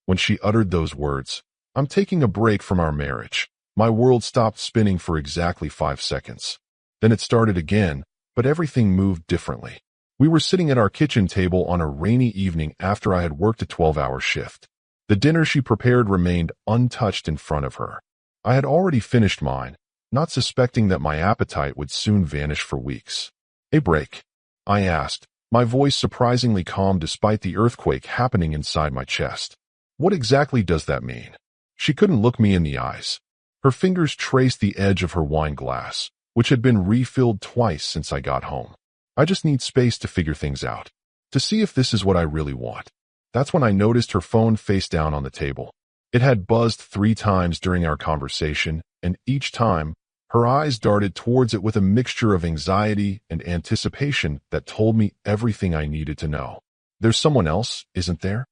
When she uttered those words, "I'm taking a break from our marriage," my world stopped spinning for exactly 5 seconds. Then it started again, but everything moved differently. We were sitting at our kitchen table on a rainy evening after I had worked a 12-hour shift. The dinner she prepared remained untouched in front of her. I had already finished mine, not suspecting that my appetite would soon vanish for weeks. "A break?" I asked, my voice surprisingly calm despite the earthquake happening inside my chest. "What exactly does that mean?" She couldn't look me in the eyes. Her fingers traced the edge of her wine glass, which had been refilled twice since I got home. "I just need space to figure things out, to see if this is what I really want." That's when I noticed her phone face down on the table. It had buzzed 3 times during our conversation, and each time, her eyes darted towards it with a mixture of anxiety and anticipation that told me everything I needed to know. "There's someone else, isn't there?"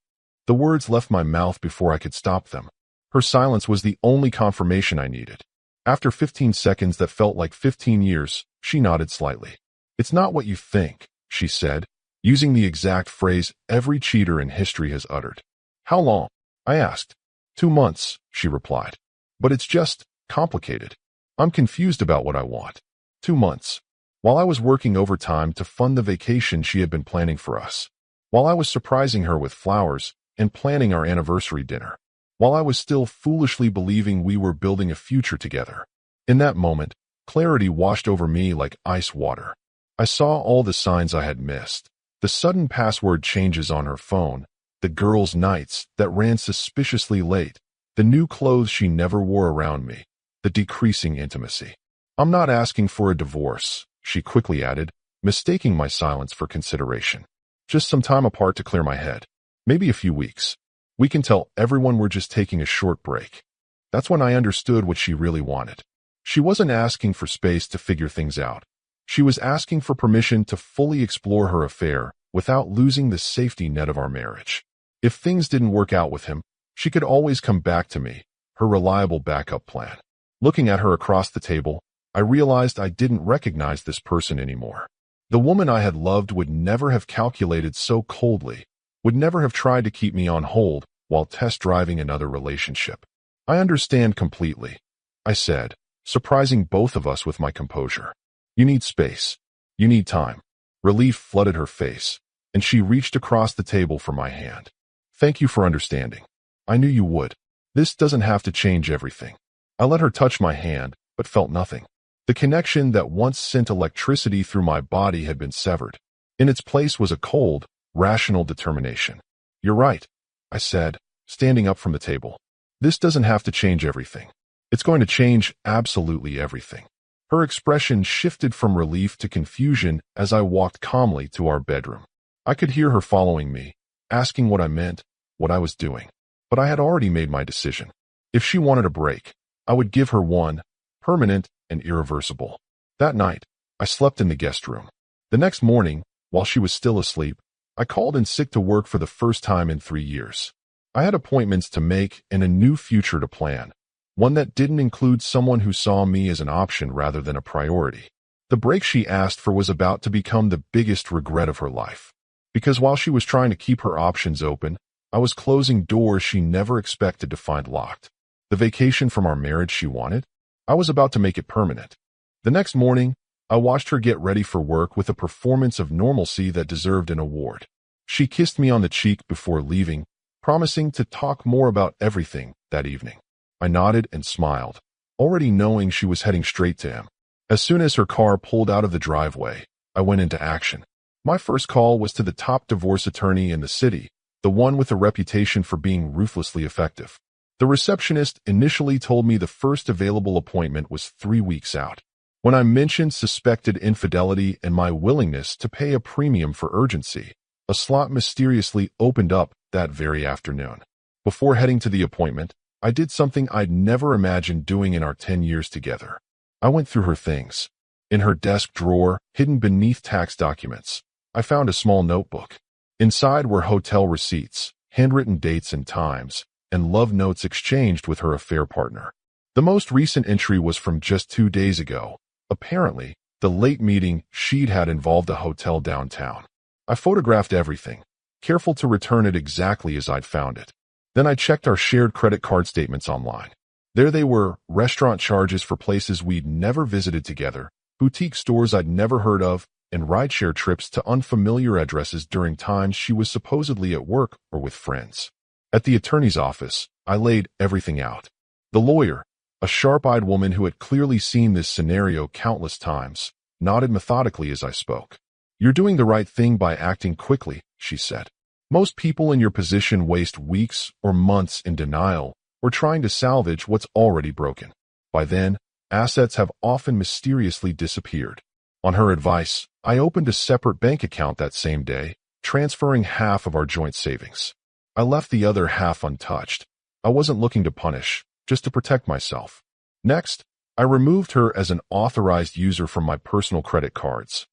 The words left my mouth before I could stop them. Her silence was the only confirmation I needed. After 15 seconds that felt like 15 years, she nodded slightly. "It's not what you think," she said, using the exact phrase every cheater in history has uttered. "How long?" I asked. 2 months, she replied. "But it's just complicated. I'm confused about what I want." 2 months. While I was working overtime to fund the vacation she had been planning for us. While I was surprising her with flowers and planning our anniversary dinner. While I was still foolishly believing we were building a future together. In that moment, clarity washed over me like ice water. I saw all the signs I had missed. The sudden password changes on her phone, the girls' nights that ran suspiciously late, the new clothes she never wore around me, the decreasing intimacy. "I'm not asking for a divorce," she quickly added, mistaking my silence for consideration. "Just some time apart to clear my head. Maybe a few weeks. We can tell everyone we're just taking a short break." That's when I understood what she really wanted. She wasn't asking for space to figure things out. She was asking for permission to fully explore her affair without losing the safety net of our marriage. If things didn't work out with him, she could always come back to me, her reliable backup plan. Looking at her across the table, I realized I didn't recognize this person anymore. The woman I had loved would never have calculated so coldly, would never have tried to keep me on hold while test driving another relationship. "I understand completely," I said, surprising both of us with my composure. "You need space. You need time." Relief flooded her face, and she reached across the table for my hand. "Thank you for understanding. I knew you would. This doesn't have to change everything." I let her touch my hand, but felt nothing. The connection that once sent electricity through my body had been severed. In its place was a cold, rational determination. "You're right," I said, standing up from the table. "This doesn't have to change everything. It's going to change absolutely everything." Her expression shifted from relief to confusion as I walked calmly to our bedroom. I could hear her following me, asking what I meant, what I was doing. But I had already made my decision. If she wanted a break, I would give her one, permanent and irreversible. That night, I slept in the guest room. The next morning, while she was still asleep, I called in sick to work for the first time in 3 years. I had appointments to make and a new future to plan, one that didn't include someone who saw me as an option rather than a priority. The break she asked for was about to become the biggest regret of her life. Because while she was trying to keep her options open, I was closing doors she never expected to find locked. The vacation from our marriage she wanted? I was about to make it permanent. The next morning, I watched her get ready for work with a performance of normalcy that deserved an award. She kissed me on the cheek before leaving, promising to talk more about everything that evening. I nodded and smiled, already knowing she was heading straight to him. As soon as her car pulled out of the driveway, I went into action. My first call was to the top divorce attorney in the city, the one with a reputation for being ruthlessly effective. The receptionist initially told me the first available appointment was 3 weeks out. When I mentioned suspected infidelity and my willingness to pay a premium for urgency, a slot mysteriously opened up that very afternoon. Before heading to the appointment, I did something I'd never imagined doing in our 10 years together. I went through her things. In her desk drawer, hidden beneath tax documents, I found a small notebook. Inside were hotel receipts, handwritten dates and times, and love notes exchanged with her affair partner. The most recent entry was from just 2 days ago. Apparently, the late meeting she'd had involved a hotel downtown. I photographed everything, careful to return it exactly as I'd found it. Then I checked our shared credit card statements online. There they were, restaurant charges for places we'd never visited together, boutique stores I'd never heard of, and rideshare trips to unfamiliar addresses during times she was supposedly at work or with friends. At the attorney's office, I laid everything out. The lawyer, a sharp-eyed woman who had clearly seen this scenario countless times, nodded methodically as I spoke. "You're doing the right thing by acting quickly," she said. "Most people in your position waste weeks or months in denial or trying to salvage what's already broken. By then, assets have often mysteriously disappeared." On her advice, I opened a separate bank account that same day, transferring half of our joint savings. I left the other half untouched. I wasn't looking to punish, just to protect myself. Next, I removed her as an authorized user from my personal credit cards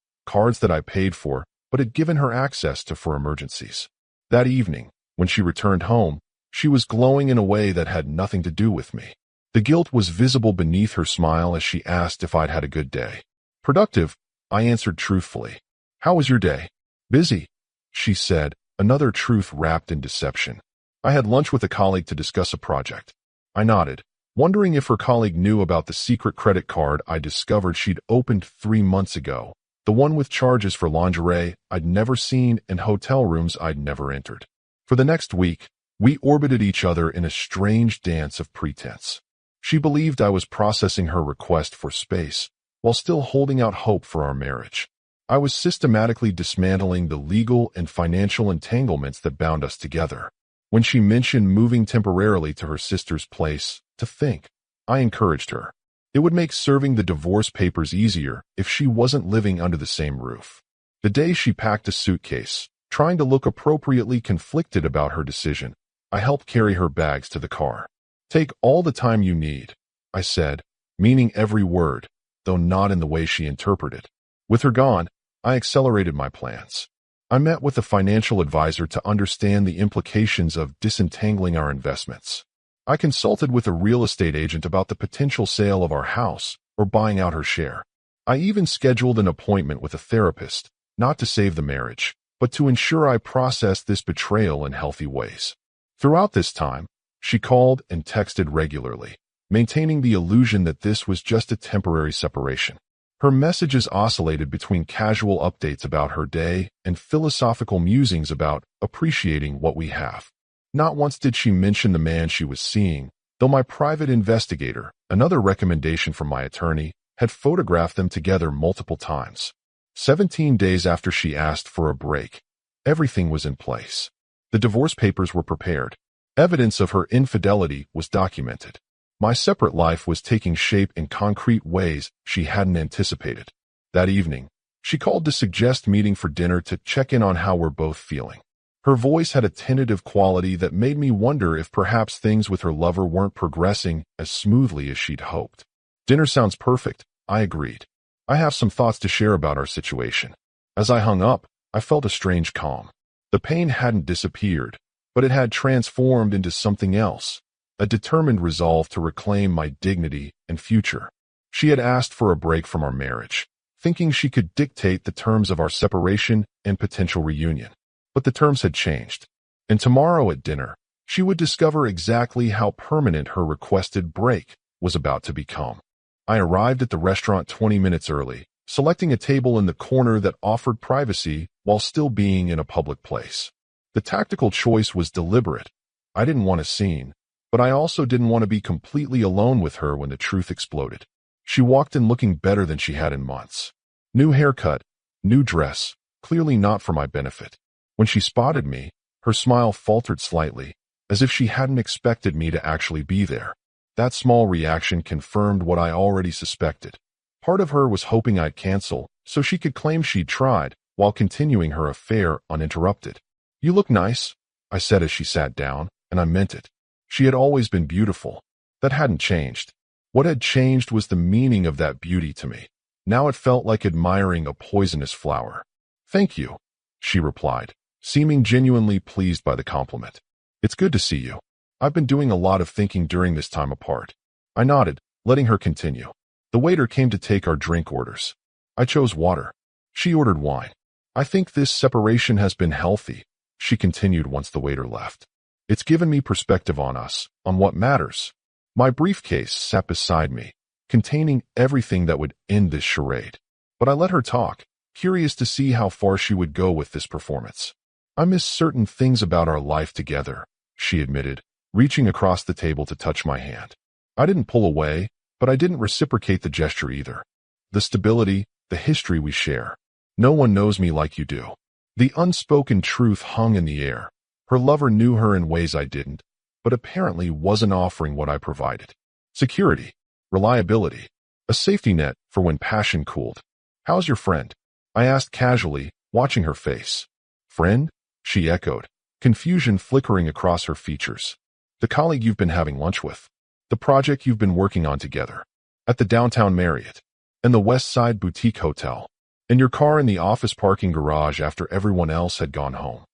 that I paid for but had given her access to for emergencies. That evening, when she returned home, she was glowing in a way that had nothing to do with me. The guilt was visible beneath her smile as she asked if I'd had a good day. "Productive," I answered truthfully. "How was your day?" "Busy," she said, another truth wrapped in deception. "I had lunch with a colleague to discuss a project." I nodded, wondering if her colleague knew about the secret credit card I discovered she'd opened 3 months ago, the one with charges for lingerie I'd never seen and hotel rooms I'd never entered. For the next week, we orbited each other in a strange dance of pretense. She believed I was processing her request for space, while still holding out hope for our marriage. I was systematically dismantling the legal and financial entanglements that bound us together. When she mentioned moving temporarily to her sister's place, to think, I encouraged her. It would make serving the divorce papers easier if she wasn't living under the same roof. The day she packed a suitcase, trying to look appropriately conflicted about her decision, I helped carry her bags to the car. "Take all the time you need," I said, meaning every word, though not in the way she interpreted. With her gone, I accelerated my plans. I met with a financial advisor to understand the implications of disentangling our investments. I consulted with a real estate agent about the potential sale of our house or buying out her share. I even scheduled an appointment with a therapist, not to save the marriage, but to ensure I processed this betrayal in healthy ways. Throughout this time, she called and texted regularly, maintaining the illusion that this was just a temporary separation. Her messages oscillated between casual updates about her day and philosophical musings about appreciating what we have. Not once did she mention the man she was seeing, though my private investigator, another recommendation from my attorney, had photographed them together multiple times. 17 days after she asked for a break, everything was in place. The divorce papers were prepared. Evidence of her infidelity was documented. My separate life was taking shape in concrete ways she hadn't anticipated. That evening, she called to suggest meeting for dinner to check in on how we're both feeling. Her voice had a tentative quality that made me wonder if perhaps things with her lover weren't progressing as smoothly as she'd hoped. "Dinner sounds perfect," I agreed. "I have some thoughts to share about our situation." As I hung up, I felt a strange calm. The pain hadn't disappeared, but it had transformed into something else, a determined resolve to reclaim my dignity and future. She had asked for a break from our marriage, thinking she could dictate the terms of our separation and potential reunion. But the terms had changed, and tomorrow at dinner, she would discover exactly how permanent her requested break was about to become. I arrived at the restaurant 20 minutes early, selecting a table in the corner that offered privacy while still being in a public place. The tactical choice was deliberate. I didn't want a scene, but I also didn't want to be completely alone with her when the truth exploded. She walked in looking better than she had in months. New haircut, new dress, clearly not for my benefit. When she spotted me, her smile faltered slightly, as if she hadn't expected me to actually be there. That small reaction confirmed what I already suspected. Part of her was hoping I'd cancel, so she could claim she'd tried, while continuing her affair uninterrupted. "You look nice," I said as she sat down, and I meant it. She had always been beautiful. That hadn't changed. What had changed was the meaning of that beauty to me. Now it felt like admiring a poisonous flower. "Thank you," she replied, seeming genuinely pleased by the compliment. "It's good to see you. I've been doing a lot of thinking during this time apart." I nodded, letting her continue. The waiter came to take our drink orders. I chose water. She ordered wine. "I think this separation has been healthy," she continued once the waiter left. It's given me perspective on us, on what matters. My briefcase sat beside me, containing everything that would end this charade. But I let her talk, curious to see how far she would go with this performance. I miss certain things about our life together, she admitted, reaching across the table to touch my hand. I didn't pull away, but I didn't reciprocate the gesture either. The stability, the history we share. No one knows me like you do. The unspoken truth hung in the air. Her lover knew her in ways I didn't, but apparently wasn't offering what I provided. Security, reliability, a safety net for when passion cooled. How's your friend? I asked casually, watching her face. Friend? She echoed, confusion flickering across her features. The colleague you've been having lunch with. The project you've been working on together. At the downtown Marriott. And the West Side Boutique Hotel. In your car in the office parking garage after everyone else had gone home.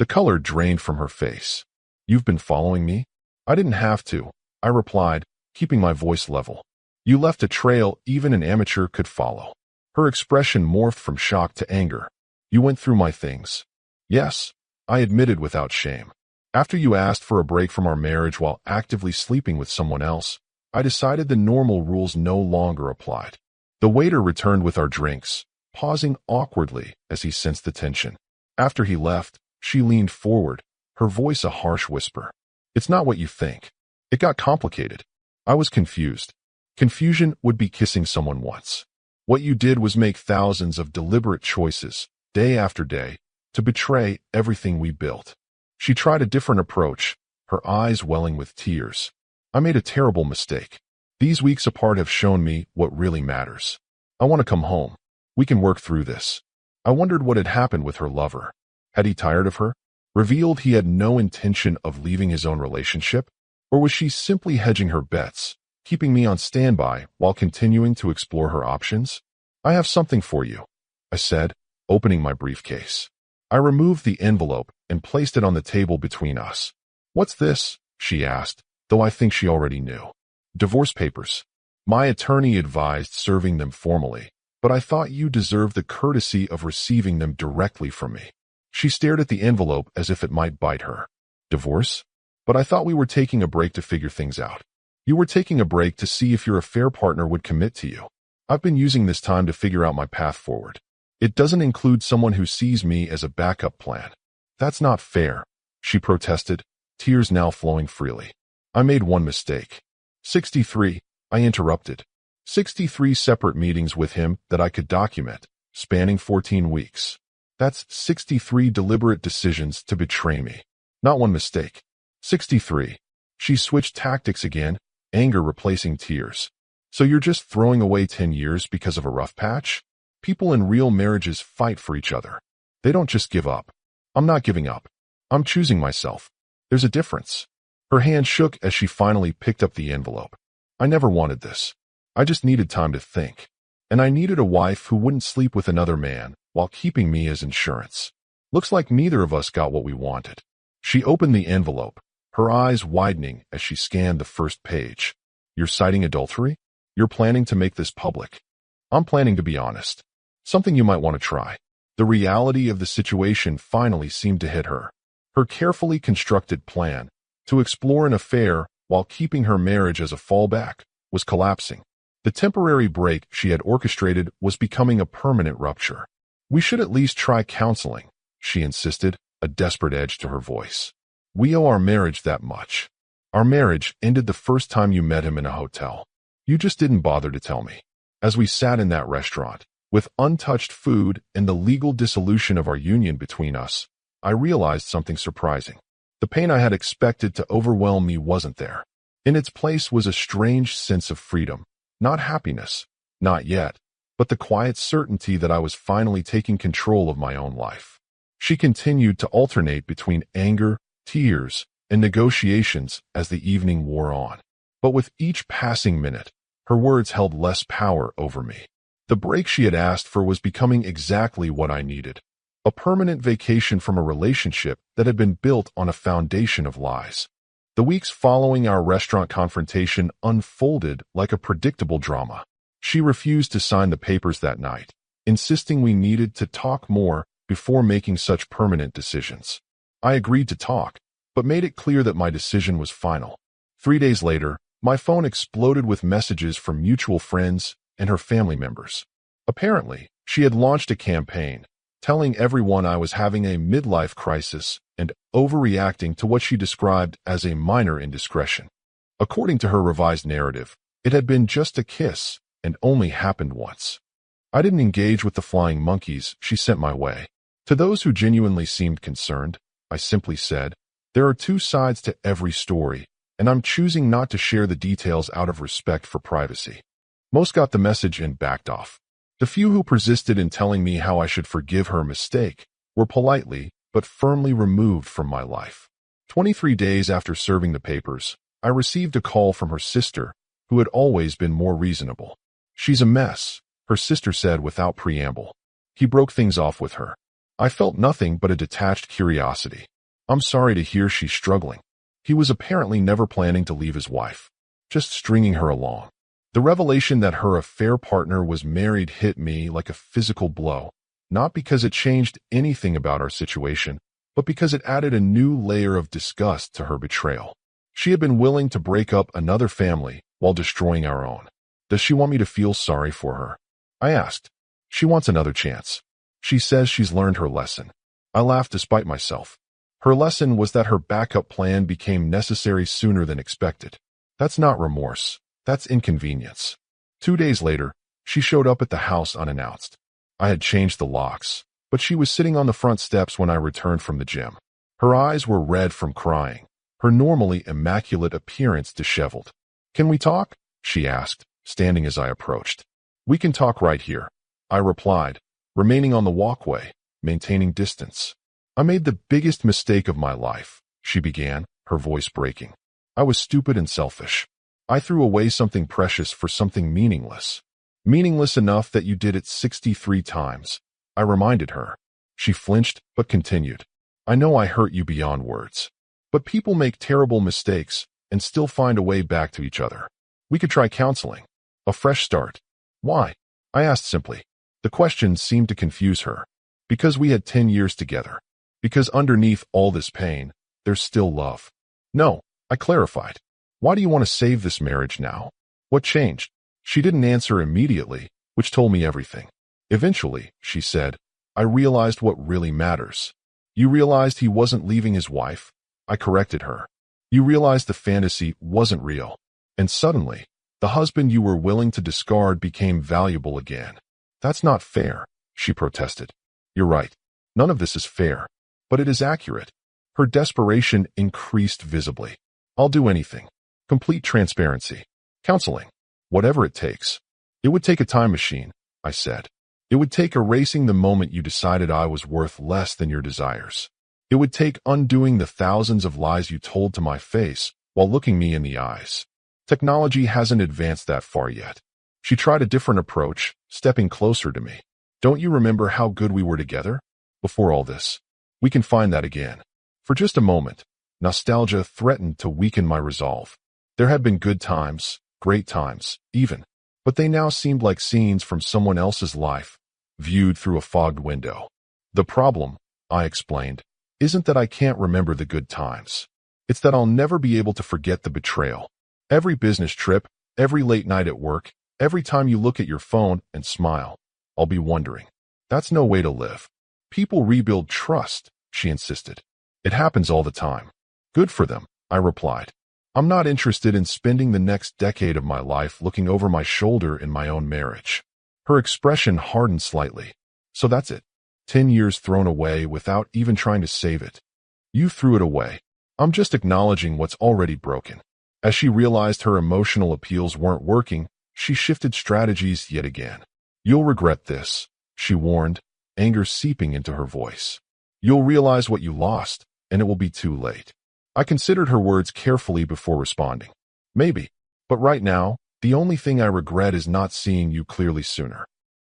The color drained from her face. You've been following me? I didn't have to, I replied, keeping my voice level. You left a trail even an amateur could follow. Her expression morphed from shock to anger. You went through my things. Yes, I admitted without shame. After you asked for a break from our marriage while actively sleeping with someone else, I decided the normal rules no longer applied. The waiter returned with our drinks, pausing awkwardly as he sensed the tension. After he left, she leaned forward, her voice a harsh whisper. It's not what you think. It got complicated. I was confused. Confusion would be kissing someone once. What you did was make thousands of deliberate choices, day after day, to betray everything we built. She tried a different approach, her eyes welling with tears. I made a terrible mistake. These weeks apart have shown me what really matters. I want to come home. We can work through this. I wondered what had happened with her lover. Had he tired of her? Revealed he had no intention of leaving his own relationship? Or was she simply hedging her bets, keeping me on standby while continuing to explore her options? I have something for you, I said, opening my briefcase. I removed the envelope and placed it on the table between us. What's this? She asked, though I think she already knew. Divorce papers. My attorney advised serving them formally, but I thought you deserved the courtesy of receiving them directly from me. She stared at the envelope as if it might bite her. Divorce? But I thought we were taking a break to figure things out. You were taking a break to see if your affair partner would commit to you. I've been using this time to figure out my path forward. It doesn't include someone who sees me as a backup plan. That's not fair, she protested, tears now flowing freely. I made one mistake. 63, I interrupted. 63 separate meetings with him that I could document, spanning 14 weeks. That's 63 deliberate decisions to betray me. Not one mistake. 63. She switched tactics again, anger replacing tears. So you're just throwing away 10 years because of a rough patch? People in real marriages fight for each other. They don't just give up. I'm not giving up. I'm choosing myself. There's a difference. Her hand shook as she finally picked up the envelope. I never wanted this. I just needed time to think. And I needed a wife who wouldn't sleep with another man while keeping me as insurance. Looks like neither of us got what we wanted. She opened the envelope, her eyes widening as she scanned the first page. You're citing adultery? You're planning to make this public? I'm planning to be honest. Something you might want to try. The reality of the situation finally seemed to hit her. Her carefully constructed plan, to explore an affair while keeping her marriage as a fallback, was collapsing. The temporary break she had orchestrated was becoming a permanent rupture. We should at least try counseling, she insisted, a desperate edge to her voice. We owe our marriage that much. Our marriage ended the first time you met him in a hotel. You just didn't bother to tell me. As we sat in that restaurant, with untouched food and the legal dissolution of our union between us, I realized something surprising. The pain I had expected to overwhelm me wasn't there. In its place was a strange sense of freedom. Not happiness, not yet, but the quiet certainty that I was finally taking control of my own life. She continued to alternate between anger, tears, and negotiations as the evening wore on. But with each passing minute, her words held less power over me. The break she had asked for was becoming exactly what I needed. A permanent vacation from a relationship that had been built on a foundation of lies. The weeks following our restaurant confrontation unfolded like a predictable drama. She refused to sign the papers that night, insisting we needed to talk more before making such permanent decisions. I agreed to talk, but made it clear that my decision was final. 3 days later, my phone exploded with messages from mutual friends and her family members. Apparently, she had launched a campaign, telling everyone I was having a midlife crisis and overreacting to what she described as a minor indiscretion. According to her revised narrative, it had been just a kiss and only happened once. I didn't engage with the flying monkeys she sent my way. To those who genuinely seemed concerned, I simply said, there are two sides to every story, and I'm choosing not to share the details out of respect for privacy. Most got the message and backed off. The few who persisted in telling me how I should forgive her mistake were politely but firmly removed from my life. 23 days after serving the papers, I received a call from her sister, who had always been more reasonable. She's a mess, her sister said without preamble. He broke things off with her. I felt nothing but a detached curiosity. I'm sorry to hear she's struggling. He was apparently never planning to leave his wife, just stringing her along. The revelation that her affair partner was married hit me like a physical blow, not because it changed anything about our situation, but because it added a new layer of disgust to her betrayal. She had been willing to break up another family while destroying our own. Does she want me to feel sorry for her? I asked. She wants another chance. She says she's learned her lesson. I laughed despite myself. Her lesson was that her backup plan became necessary sooner than expected. That's not remorse. That's inconvenience. 2 days later, she showed up at the house unannounced. I had changed the locks, but she was sitting on the front steps when I returned from the gym. Her eyes were red from crying, her normally immaculate appearance disheveled. Can we talk? She asked, standing as I approached. We can talk right here, I replied, remaining on the walkway, maintaining distance. I made the biggest mistake of my life, she began, her voice breaking. I was stupid and selfish. I threw away something precious for something meaningless. Meaningless enough that you did it 63 times, I reminded her. She flinched, but continued. I know I hurt you beyond words. But people make terrible mistakes and still find a way back to each other. We could try counseling. A fresh start. Why? I asked simply. The question seemed to confuse her. Because we had 10 years together. Because underneath all this pain, there's still love. No, I clarified. Why do you want to save this marriage now? What changed? She didn't answer immediately, which told me everything. Eventually, she said, I realized what really matters. You realized he wasn't leaving his wife? I corrected her. You realized the fantasy wasn't real. And suddenly, the husband you were willing to discard became valuable again. That's not fair, she protested. You're right. None of this is fair. But it is accurate. Her desperation increased visibly. I'll do anything. Complete transparency. Counseling. Whatever it takes. It would take a time machine, I said. It would take erasing the moment you decided I was worth less than your desires. It would take undoing the thousands of lies you told to my face while looking me in the eyes. Technology hasn't advanced that far yet. She tried a different approach, stepping closer to me. Don't you remember how good we were together? Before all this. We can find that again. For just a moment, nostalgia threatened to weaken my resolve. There had been good times, great times, even, but they now seemed like scenes from someone else's life, viewed through a fogged window. The problem, I explained, isn't that I can't remember the good times. It's that I'll never be able to forget the betrayal. Every business trip, every late night at work, every time you look at your phone and smile, I'll be wondering. That's no way to live. People rebuild trust, she insisted. It happens all the time. Good for them, I replied. I'm not interested in spending the next decade of my life looking over my shoulder in my own marriage. Her expression hardened slightly. So that's it. 10 years thrown away without even trying to save it. You threw it away. I'm just acknowledging what's already broken. As she realized her emotional appeals weren't working, she shifted strategies yet again. You'll regret this, she warned, anger seeping into her voice. You'll realize what you lost, and it will be too late. I considered her words carefully before responding. Maybe, but right now, the only thing I regret is not seeing you clearly sooner.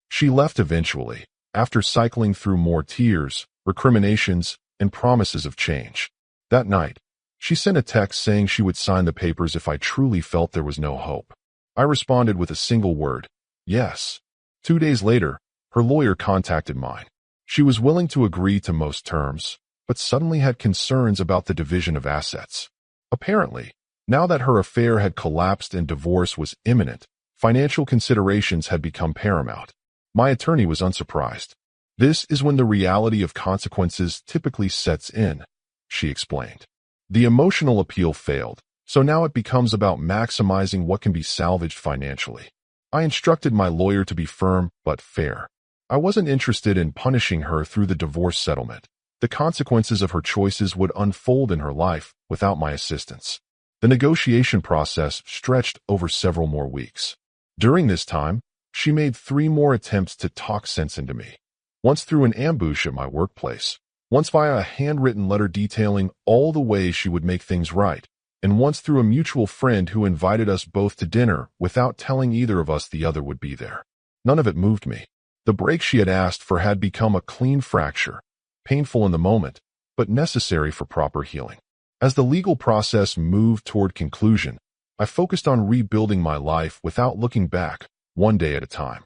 She left eventually, after cycling through more tears, recriminations, and promises of change. That night, she sent a text saying she would sign the papers if I truly felt there was no hope. I responded with a single word, yes. 2 days later, her lawyer contacted mine. She was willing to agree to most terms, but suddenly had concerns about the division of assets. Apparently, now that her affair had collapsed and divorce was imminent, financial considerations had become paramount. My attorney was unsurprised. "This is when the reality of consequences typically sets in," she explained. "The emotional appeal failed, so now it becomes about maximizing what can be salvaged financially." I instructed my lawyer to be firm but fair. I wasn't interested in punishing her through the divorce settlement. The consequences of her choices would unfold in her life without my assistance. The negotiation process stretched over several more weeks. During this time, she made 3 more attempts to talk sense into me. Once through an ambush at my workplace, once via a handwritten letter detailing all the ways she would make things right, and once through a mutual friend who invited us both to dinner without telling either of us the other would be there. None of it moved me. The break she had asked for had become a clean fracture, painful in the moment, but necessary for proper healing. As the legal process moved toward conclusion, I focused on rebuilding my life without looking back, one day at a time.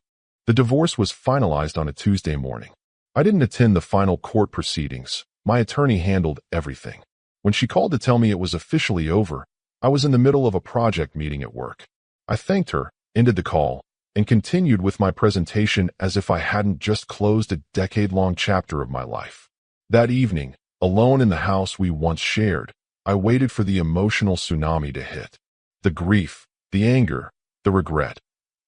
The divorce was finalized on a Tuesday morning. I didn't attend the final court proceedings. My attorney handled everything. When she called to tell me it was officially over, I was in the middle of a project meeting at work. I thanked her, ended the call, and continued with my presentation as if I hadn't just closed a decade-long chapter of my life. That evening, alone in the house we once shared, I waited for the emotional tsunami to hit. The grief, the anger, the regret.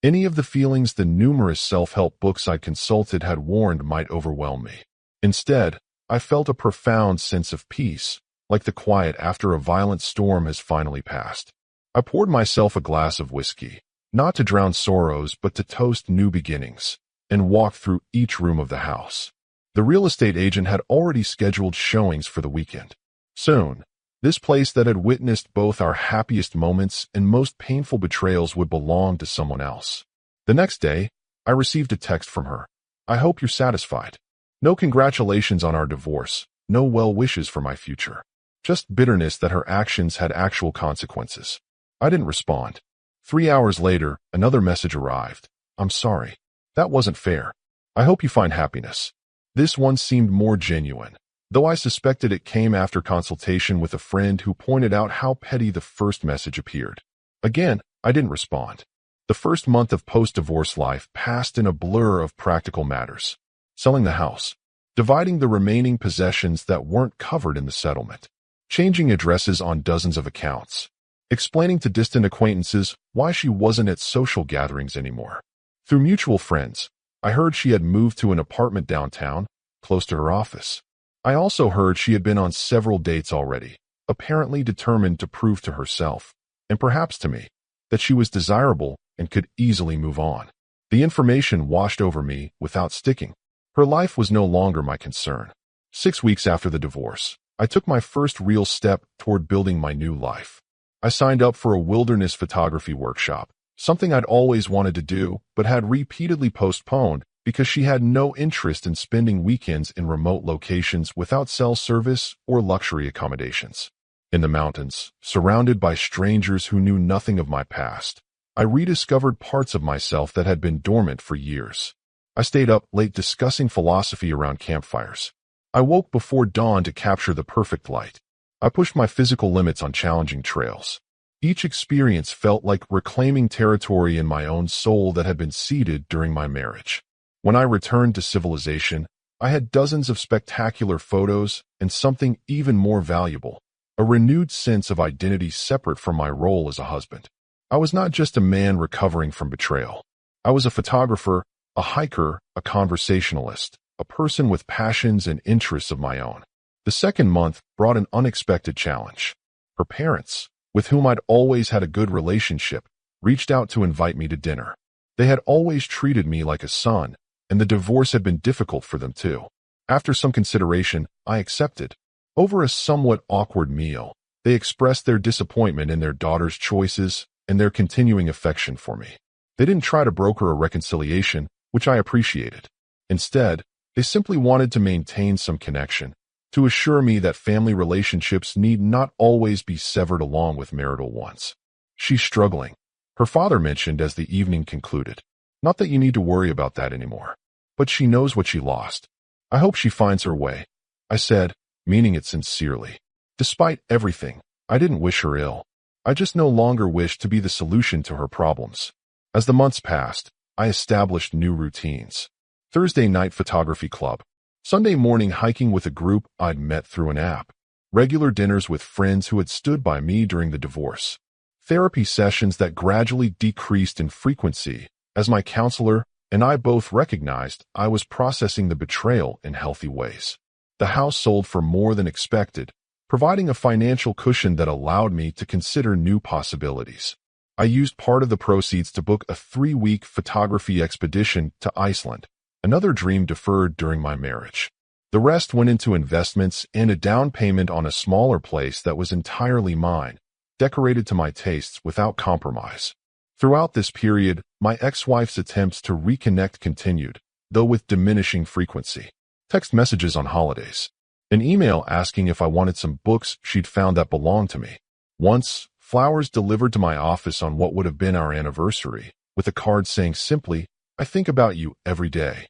Any of the feelings the numerous self-help books I'd consulted had warned might overwhelm me. Instead, I felt a profound sense of peace, like the quiet after a violent storm has finally passed. I poured myself a glass of whiskey, not to drown sorrows but to toast new beginnings, and walked through each room of the house. The real estate agent had already scheduled showings for the weekend. Soon, this place that had witnessed both our happiest moments and most painful betrayals would belong to someone else. The next day, I received a text from her. "I hope you're satisfied. No congratulations on our divorce, no well wishes for my future. Just bitterness that her actions had actual consequences." I didn't respond. 3 hours later, another message arrived. "I'm sorry. That wasn't fair. I hope you find happiness." This one seemed more genuine, though I suspected it came after consultation with a friend who pointed out how petty the first message appeared. Again, I didn't respond. The first month of post-divorce life passed in a blur of practical matters. Selling the house, dividing the remaining possessions that weren't covered in the settlement, changing addresses on dozens of accounts, explaining to distant acquaintances why she wasn't at social gatherings anymore. Through mutual friends, I heard she had moved to an apartment downtown, close to her office. I also heard she had been on several dates already, apparently determined to prove to herself, and perhaps to me, that she was desirable and could easily move on. The information washed over me without sticking. Her life was no longer my concern. 6 weeks after the divorce, I took my first real step toward building my new life. I signed up for a wilderness photography workshop, something I'd always wanted to do but had repeatedly postponed because she had no interest in spending weekends in remote locations without cell service or luxury accommodations. In the mountains, surrounded by strangers who knew nothing of my past, I rediscovered parts of myself that had been dormant for years. I stayed up late discussing philosophy around campfires. I woke before dawn to capture the perfect light. I pushed my physical limits on challenging trails. Each experience felt like reclaiming territory in my own soul that had been ceded during my marriage. When I returned to civilization, I had dozens of spectacular photos and something even more valuable, a renewed sense of identity separate from my role as a husband. I was not just a man recovering from betrayal. I was a photographer, a hiker, a conversationalist, a person with passions and interests of my own. The second month brought an unexpected challenge. Her parents, with whom I'd always had a good relationship, reached out to invite me to dinner. They had always treated me like a son, and the divorce had been difficult for them too. After some consideration, I accepted. Over a somewhat awkward meal, they expressed their disappointment in their daughter's choices and their continuing affection for me. They didn't try to broker a reconciliation, which I appreciated. Instead, they simply wanted to maintain some connection, to assure me that family relationships need not always be severed along with marital ones. "She's struggling," her father mentioned as the evening concluded. "Not that you need to worry about that anymore. But she knows what she lost. I hope she finds her way," I said, meaning it sincerely. Despite everything, I didn't wish her ill. I just no longer wished to be the solution to her problems. As the months passed, I established new routines. Thursday night photography club. Sunday morning hiking with a group I'd met through an app. Regular dinners with friends who had stood by me during the divorce. Therapy sessions that gradually decreased in frequency as my counselor and I both recognized I was processing the betrayal in healthy ways. The house sold for more than expected, providing a financial cushion that allowed me to consider new possibilities. I used part of the proceeds to book a 3-week photography expedition to Iceland, another dream deferred during my marriage. The rest went into investments and a down payment on a smaller place that was entirely mine, decorated to my tastes without compromise. Throughout this period, my ex-wife's attempts to reconnect continued, though with diminishing frequency. Text messages on holidays. An email asking if I wanted some books she'd found that belonged to me. Once, flowers delivered to my office on what would have been our anniversary, with a card saying simply, "I think about you every day."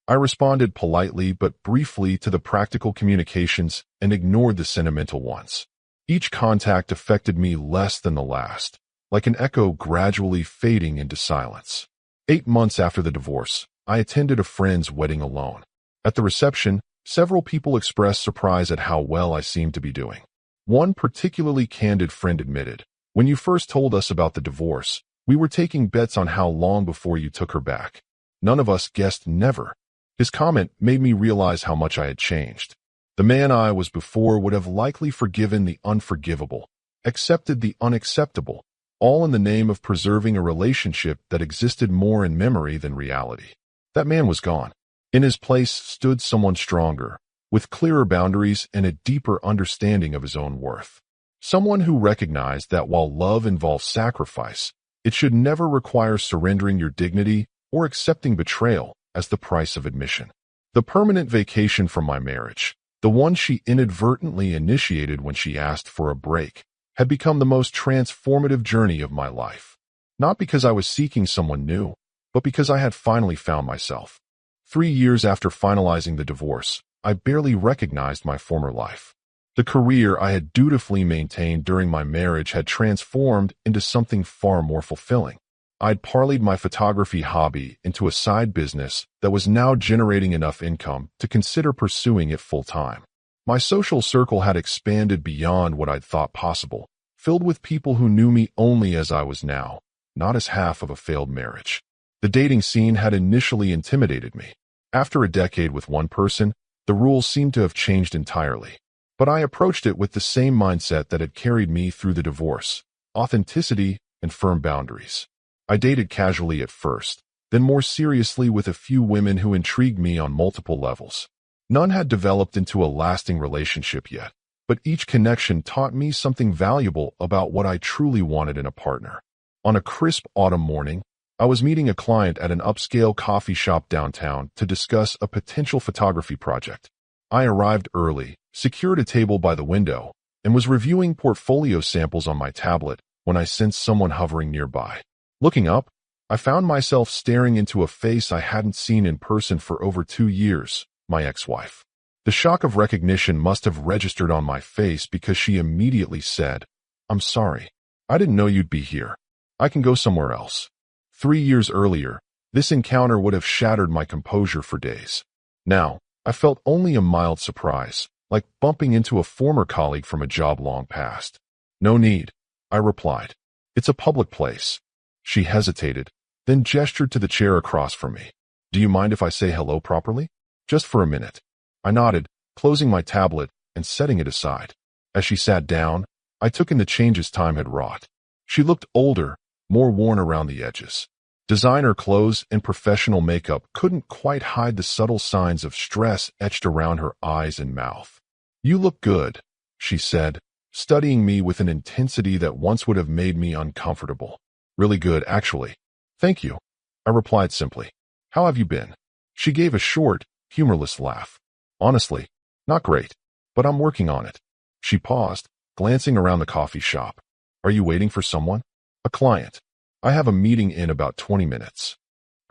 I responded politely but briefly to the practical communications and ignored the sentimental ones. Each contact affected me less than the last, like an echo gradually fading into silence. 8 months after the divorce, I attended a friend's wedding alone. At the reception, several people expressed surprise at how well I seemed to be doing. One particularly candid friend admitted, "When you first told us about the divorce, we were taking bets on how long before you took her back. None of us guessed never." His comment made me realize how much I had changed. The man I was before would have likely forgiven the unforgivable, accepted the unacceptable, all in the name of preserving a relationship that existed more in memory than reality. That man was gone. In his place stood someone stronger, with clearer boundaries and a deeper understanding of his own worth. Someone who recognized that while love involves sacrifice, it should never require surrendering your dignity or accepting betrayal as the price of admission. The permanent vacation from my marriage, the one she inadvertently initiated when she asked for a break, had become the most transformative journey of my life. Not because I was seeking someone new, but because I had finally found myself. 3 years after finalizing the divorce, I barely recognized my former life. The career I had dutifully maintained during my marriage had transformed into something far more fulfilling. I'd parlayed my photography hobby into a side business that was now generating enough income to consider pursuing it full-time. My social circle had expanded beyond what I'd thought possible, filled with people who knew me only as I was now, not as half of a failed marriage. The dating scene had initially intimidated me. After a decade with one person, the rules seemed to have changed entirely. But I approached it with the same mindset that had carried me through the divorce: authenticity and firm boundaries. I dated casually at first, then more seriously with a few women who intrigued me on multiple levels. None had developed into a lasting relationship yet, but each connection taught me something valuable about what I truly wanted in a partner. On a crisp autumn morning, I was meeting a client at an upscale coffee shop downtown to discuss a potential photography project. I arrived early, secured a table by the window, and was reviewing portfolio samples on my tablet when I sensed someone hovering nearby. Looking up, I found myself staring into a face I hadn't seen in person for over 2 years, my ex-wife. The shock of recognition must have registered on my face because she immediately said, "I'm sorry. I didn't know you'd be here. I can go somewhere else." 3 years earlier, this encounter would have shattered my composure for days. Now, I felt only a mild surprise, like bumping into a former colleague from a job long past. "No need," I replied. "It's a public place." She hesitated, then gestured to the chair across from me. "Do you mind if I say hello properly? Just for a minute." I nodded, closing my tablet and setting it aside. As she sat down, I took in the changes time had wrought. She looked older, more worn around the edges. Designer clothes and professional makeup couldn't quite hide the subtle signs of stress etched around her eyes and mouth. "You look good," she said, studying me with an intensity that once would have made me uncomfortable. "Really good, actually." "Thank you," I replied simply. "How have you been?" She gave a short, humorless laugh. "Honestly, not great, but I'm working on it." She paused, glancing around the coffee shop. "Are you waiting for someone?" "A client. I have a meeting in about 20 minutes.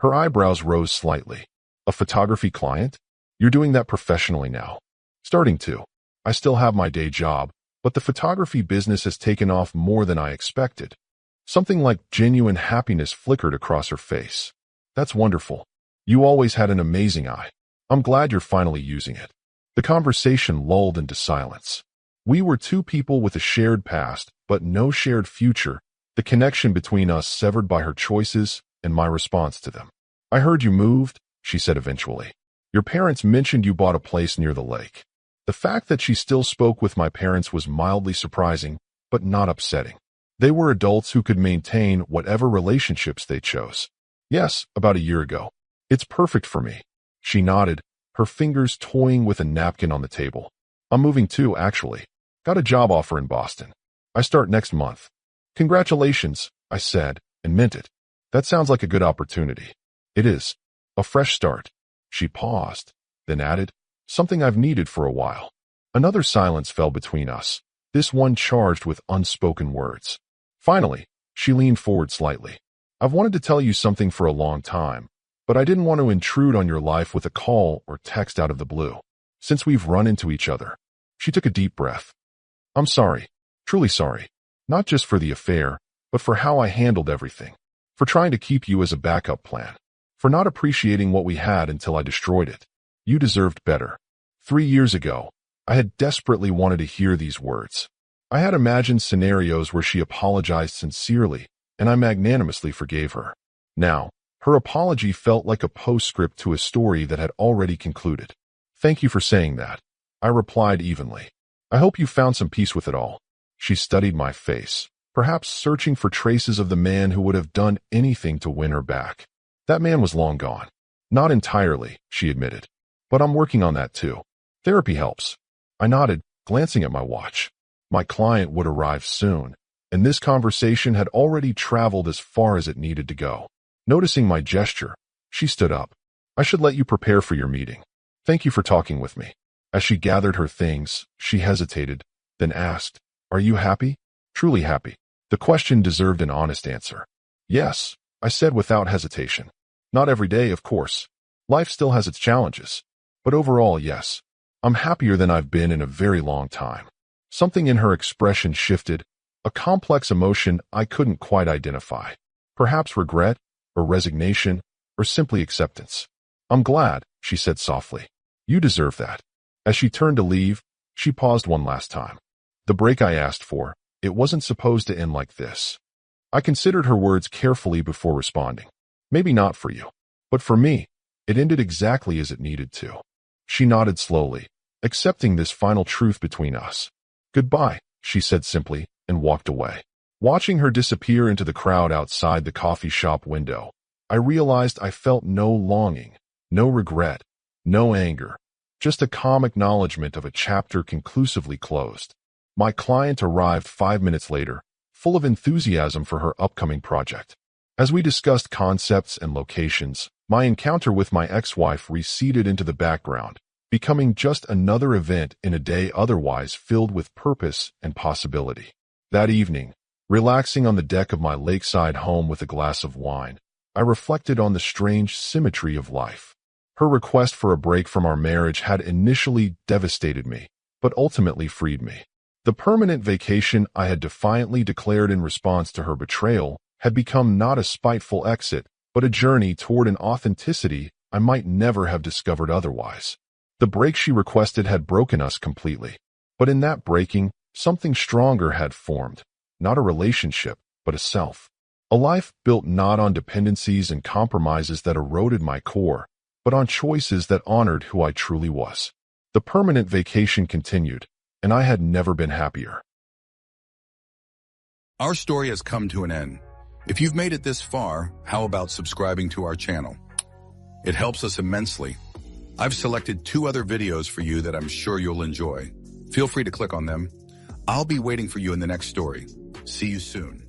Her eyebrows rose slightly. "A photography client? You're doing that professionally now?" "Starting to." I still have my day job, but the photography business has taken off more than I expected. Something like genuine happiness flickered across her face. That's wonderful. You always had an amazing eye. I'm glad you're finally using it. The conversation lulled into silence. We were two people with a shared past, but no shared future, the connection between us severed by her choices and my response to them. I heard you moved, she said eventually. Your parents mentioned you bought a place near the lake. The fact that she still spoke with my parents was mildly surprising, but not upsetting. They were adults who could maintain whatever relationships they chose. Yes, about a year ago. It's perfect for me. She nodded, her fingers toying with a napkin on the table. I'm moving too, actually. Got a job offer in Boston. I start next month. Congratulations, I said, and meant it. That sounds like a good opportunity. It is. A fresh start. She paused, then added, something I've needed for a while. Another silence fell between us, this one charged with unspoken words. Finally, she leaned forward slightly. I've wanted to tell you something for a long time, but I didn't want to intrude on your life with a call or text out of the blue. Since we've run into each other. She took a deep breath. I'm sorry, truly sorry, not just for the affair, but for how I handled everything, for trying to keep you as a backup plan, for not appreciating what we had until I destroyed it. You deserved better. 3 years ago, I had desperately wanted to hear these words. I had imagined scenarios where she apologized sincerely, and I magnanimously forgave her. Now, her apology felt like a postscript to a story that had already concluded. Thank you for saying that, I replied evenly. I hope you found some peace with it all. She studied my face, perhaps searching for traces of the man who would have done anything to win her back. That man was long gone. Not entirely, she admitted. But I'm working on that too. Therapy helps. I nodded, glancing at my watch. My client would arrive soon, and this conversation had already traveled as far as it needed to go. Noticing my gesture, she stood up. I should let you prepare for your meeting. Thank you for talking with me. As she gathered her things, she hesitated, then asked, Are you happy? Truly happy. The question deserved an honest answer. Yes, I said without hesitation. Not every day, of course. Life still has its challenges. But overall, yes. I'm happier than I've been in a very long time. Something in her expression shifted, a complex emotion I couldn't quite identify. Perhaps regret, or resignation, or simply acceptance. I'm glad, she said softly. You deserve that. As she turned to leave, she paused one last time. The break I asked for, it wasn't supposed to end like this. I considered her words carefully before responding. Maybe not for you, but for me, it ended exactly as it needed to. She nodded slowly, accepting this final truth between us. Goodbye, she said simply, and walked away. Watching her disappear into the crowd outside the coffee shop window, I realized I felt no longing, no regret, no anger, just a calm acknowledgement of a chapter conclusively closed. My client arrived 5 minutes later, full of enthusiasm for her upcoming project. As we discussed concepts and locations, my encounter with my ex-wife receded into the background, becoming just another event in a day otherwise filled with purpose and possibility. That evening, relaxing on the deck of my lakeside home with a glass of wine, I reflected on the strange symmetry of life. Her request for a break from our marriage had initially devastated me, but ultimately freed me. The permanent vacation I had defiantly declared in response to her betrayal had become not a spiteful exit, but a journey toward an authenticity I might never have discovered otherwise. The break she requested had broken us completely, but in that breaking, something stronger had formed, not a relationship, but a self. A life built not on dependencies and compromises that eroded my core, but on choices that honored who I truly was. The permanent vacation continued, and I had never been happier. Our story has come to an end. If you've made it this far, how about subscribing to our channel? It helps us immensely. I've selected 2 other videos for you that I'm sure you'll enjoy. Feel free to click on them. I'll be waiting for you in the next story. See you soon.